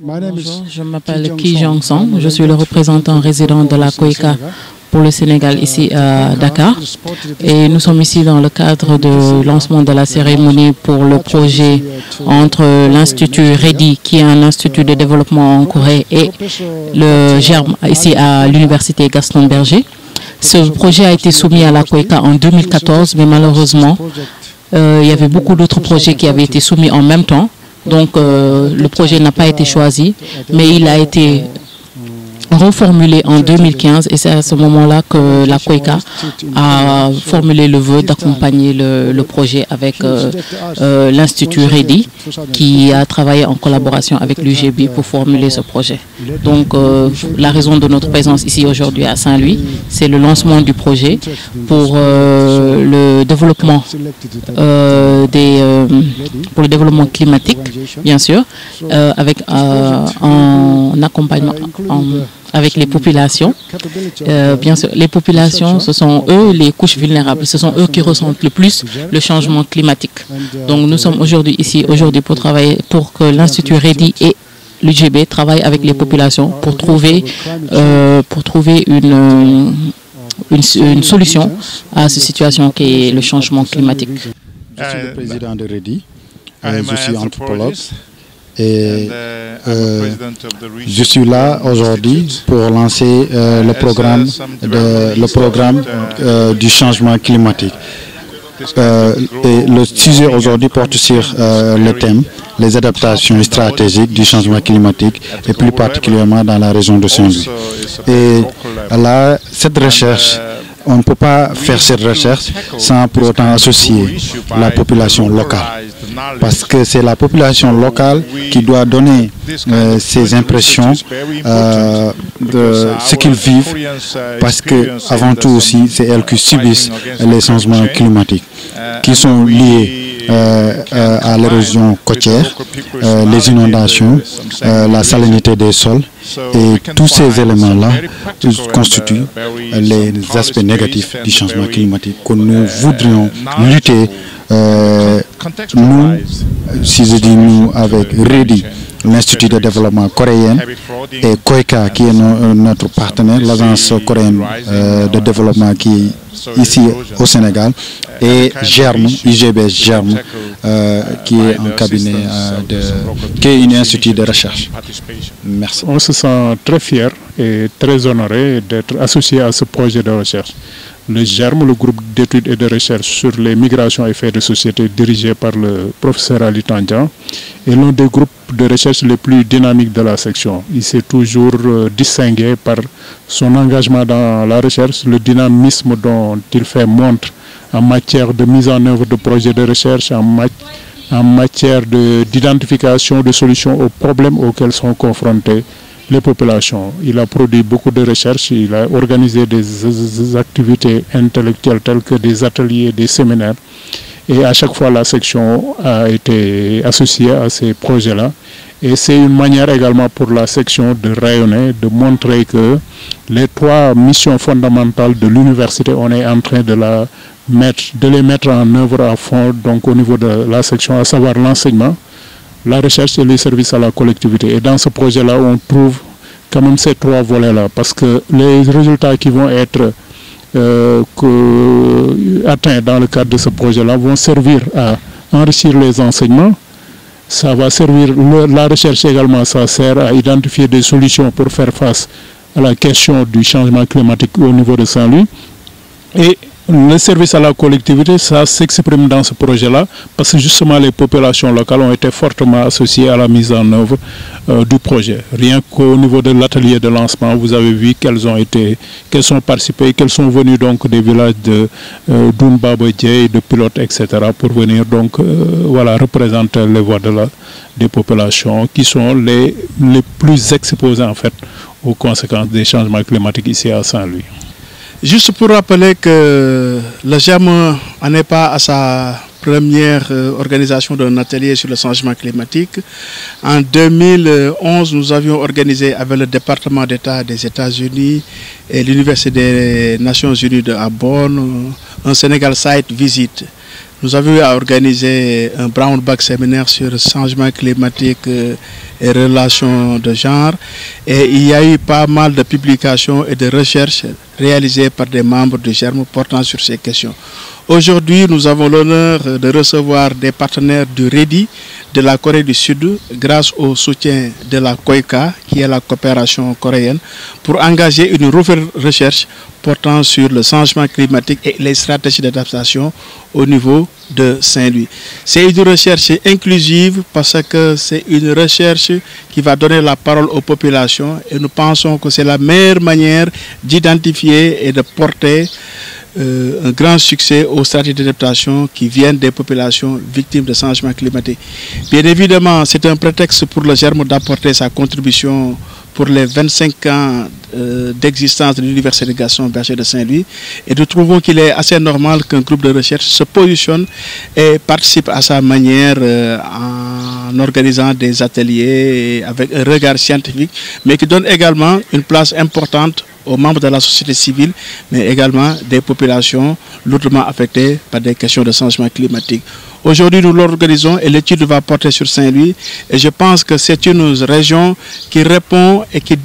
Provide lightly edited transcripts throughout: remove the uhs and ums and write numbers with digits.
Bonjour, je m'appelle Ki Jong-song, je suis le représentant résident de la COICA pour le Sénégal ici à Dakar et nous sommes ici dans le cadre de lancement de la cérémonie pour le projet entre l'Institut REDI qui est un institut de développement en Corée et le GERM ici à l'université Gaston Berger. Ce projet a été soumis à la COICA en 2014 mais malheureusement il y avait beaucoup d'autres projets qui avaient été soumis en même temps. Donc le projet n'a pas été choisi, mais il a été reformulé en 2015 et c'est à ce moment-là que la COICA a formulé le vœu d'accompagner le projet avec l'Institut REDI qui a travaillé en collaboration avec l'UGB pour formuler ce projet. Donc la raison de notre présence ici aujourd'hui à Saint-Louis, c'est le lancement du projet pour le développement pour le développement climatique, bien sûr, avec en accompagnement avec les populations. Bien sûr, les populations, ce sont eux les couches vulnérables, ce sont eux qui ressentent le plus le changement climatique. Donc nous sommes aujourd'hui ici pour travailler, pour que l'Institut REDI et l'UGB travaillent avec les populations pour trouver une solution à cette situation qui est le changement climatique. Je suis le président de REDI, je suis anthropologue. Et je suis là aujourd'hui pour lancer le programme du changement climatique. Et le sujet aujourd'hui porte sur le thème les adaptations stratégiques du changement climatique et plus particulièrement dans la région de Saint-Louis. Et là, cette recherche, on ne peut pas faire cette recherche sans pour autant associer la population locale. Parce que c'est la population locale qui doit donner ses impressions de ce qu'ils vivent, parce que avant tout aussi, c'est elles qui subissent les changements climatiques qui sont liés à l'érosion côtière, les inondations, la salinité des sols, et tous ces éléments-là constituent les aspects négatifs du changement climatique que nous voudrions lutter. Nous, si je dis nous, avec REDI, l'Institut de développement coréen, et COICA, qui est notre partenaire, l'agence coréenne de développement qui est ici au Sénégal, et GERM, UGB GERM, qui est un cabinet, qui est un institut de recherche. Merci. On se sent très fiers et très honorés d'être associés à ce projet de recherche. Le GERM, le groupe d'études et de recherche sur les migrations et faits de société dirigé par le professeur Ali Tandian, est l'un des groupes de recherche les plus dynamiques de la section. Il s'est toujours distingué par son engagement dans la recherche, le dynamisme dont il fait montre en matière de mise en œuvre de projets de recherche, en matière d'identification de solutions aux problèmes auxquels sont confrontés les populations. Il a produit beaucoup de recherches, il a organisé des activités intellectuelles telles que des ateliers, des séminaires. Et à chaque fois, la section a été associée à ces projets-là. Et c'est une manière également pour la section de rayonner, de montrer que les trois missions fondamentales de l'université, on est en train de les mettre en œuvre à fond, donc au niveau de la section, à savoir l'enseignement, la recherche et les services à la collectivité. Et dans ce projet-là, on trouve quand même ces trois volets-là, parce que les résultats qui vont être atteints dans le cadre de ce projet-là vont servir à enrichir les enseignements. Ça va servir, la recherche également, ça sert à identifier des solutions pour faire face à la question du changement climatique au niveau de Saint-Louis. Et le service à la collectivité, ça s'exprime dans ce projet-là parce que justement les populations locales ont été fortement associées à la mise en œuvre du projet. Rien qu'au niveau de l'atelier de lancement, vous avez vu qu'elles sont participées, qu'elles sont venues donc des villages de Dounbabodje, de Pilote, etc. pour venir donc représenter les voix des populations qui sont les plus exposées en fait aux conséquences des changements climatiques ici à Saint-Louis. Juste pour rappeler que le GERM n'en est pas à sa première organisation d'un atelier sur le changement climatique. En 2011, nous avions organisé avec le département d'État des États-Unis et l'Université des Nations Unies à Bonn un Sénégal Site Visit. nous avons eu à organiser un brown bag séminaire sur le changement climatique et relations de genre. Et il y a eu pas mal de publications et de recherches réalisées par des membres du GERM portant sur ces questions. Aujourd'hui, nous avons l'honneur de recevoir des partenaires du REDI de la Corée du Sud grâce au soutien de la KOICA, qui est la coopération coréenne, pour engager une nouvelle recherche portant sur le changement climatique et les stratégies d'adaptation au niveau de Saint-Louis. C'est une recherche inclusive parce que c'est une recherche qui va donner la parole aux populations et nous pensons que c'est la meilleure manière d'identifier et de porter un grand succès aux stratégies d'adaptation qui viennent des populations victimes de changement climatique. Bien évidemment, c'est un prétexte pour le GERM d'apporter sa contribution pour les 25 ans d'existence de l'Université de Gaston Berger de Saint-Louis et nous trouvons qu'il est assez normal qu'un groupe de recherche se positionne et participe à sa manière en organisant des ateliers avec un regard scientifique, mais qui donne également une place importante aux membres de la société civile, mais également des populations lourdement affectées par des questions de changement climatique. Aujourd'hui, nous l'organisons et l'étude va porter sur Saint-Louis. Et je pense que c'est une région qui répond et qui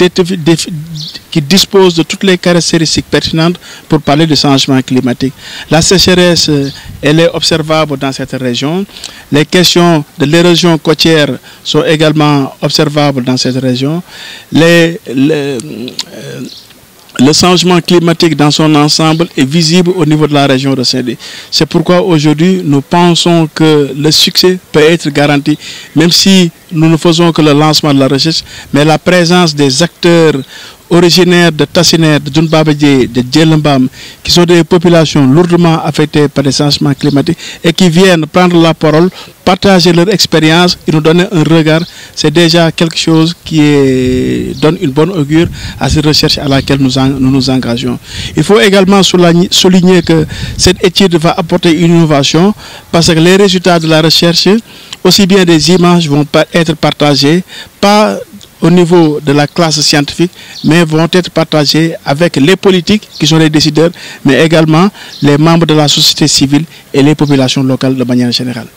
dispose de toutes les caractéristiques pertinentes pour parler du changement climatique. La sécheresse, elle est observable dans cette région. Les questions de l'érosion côtière sont également observables dans cette région. Le changement climatique dans son ensemble est visible au niveau de la région de Saint-Louis. C'est pourquoi aujourd'hui nous pensons que le succès peut être garanti, même si nous ne faisons que le lancement de la recherche, mais la présence des acteurs originaires de Tassinère, de Djounbabadje, de Djelembam, qui sont des populations lourdement affectées par les changements climatiques et qui viennent prendre la parole, partager leur expérience et nous donner un regard, c'est déjà quelque chose qui donne une bonne augure à cette recherche à laquelle nous nous engageons. Il faut également souligner que cette étude va apporter une innovation parce que les résultats de la recherche, aussi bien des images, vont être partagées, pas au niveau de la classe scientifique, mais vont être partagés avec les politiques qui sont les décideurs, mais également les membres de la société civile et les populations locales de manière générale.